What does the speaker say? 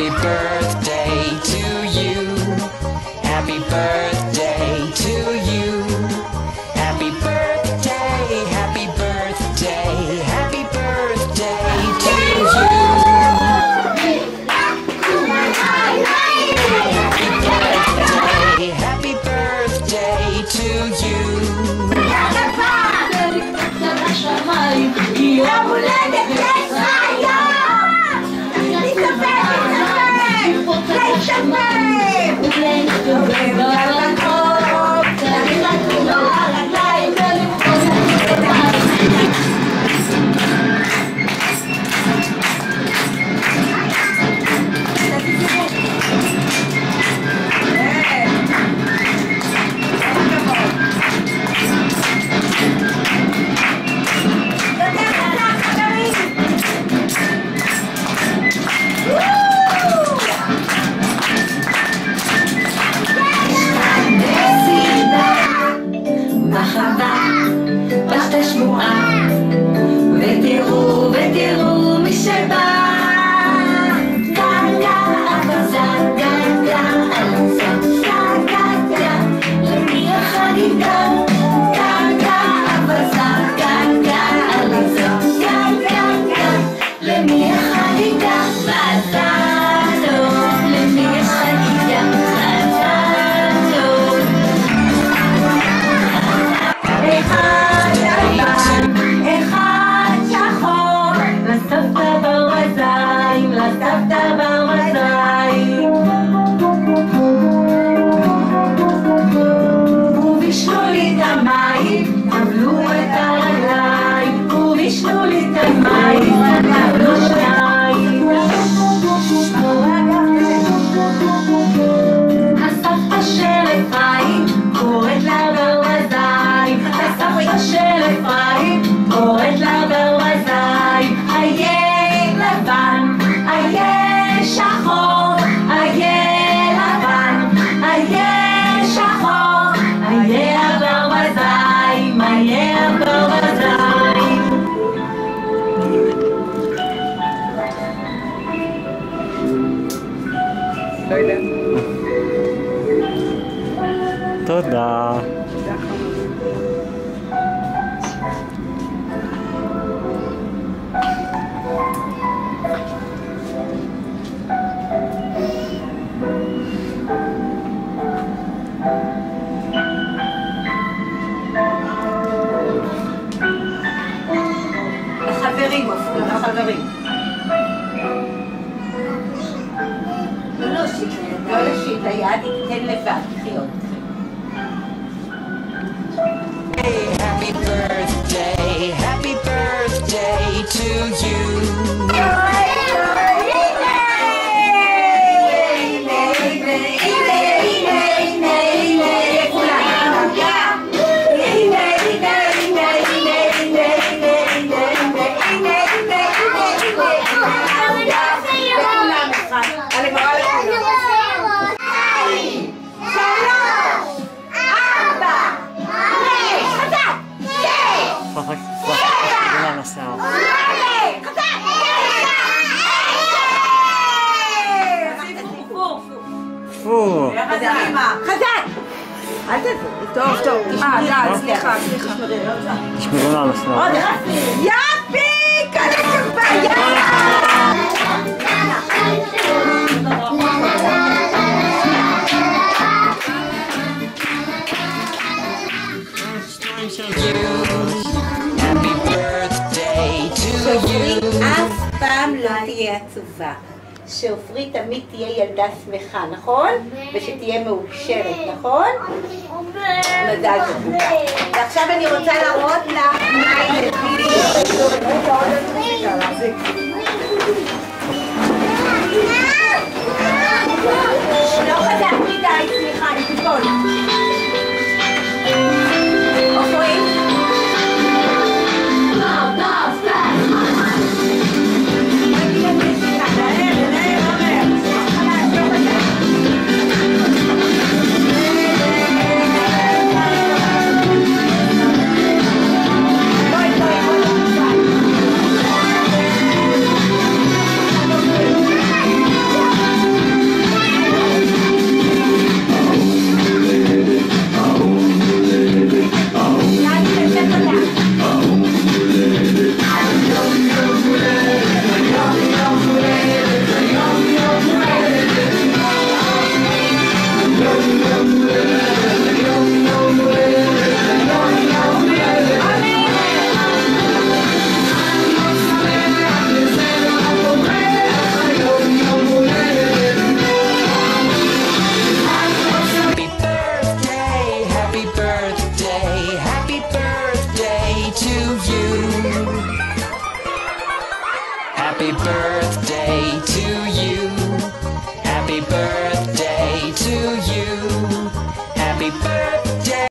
Happy birthday to you. Happy birthday to you. Happy birthday, happy birthday, happy birthday to you. Happy birthday to you. יום הולדת יש היום! תודה. החברים, החברים. לא להושיט ליד, היא תיתן לבד, לחיות. Happy birthday to you. חזק! אל תדעו. טוב, טוב. סליחה. תשמרו לנו סליחה. עוד יפי! כל הכבוד! יאללה! שעופרי אף פעם לא תהיה עצובה. שעופרי תמיד תהיה ילדה שמחה, נכון? ושתהיה מאושרת, נכון? מזל טוב. ועכשיו אני רוצה להראות לך מה הילדים.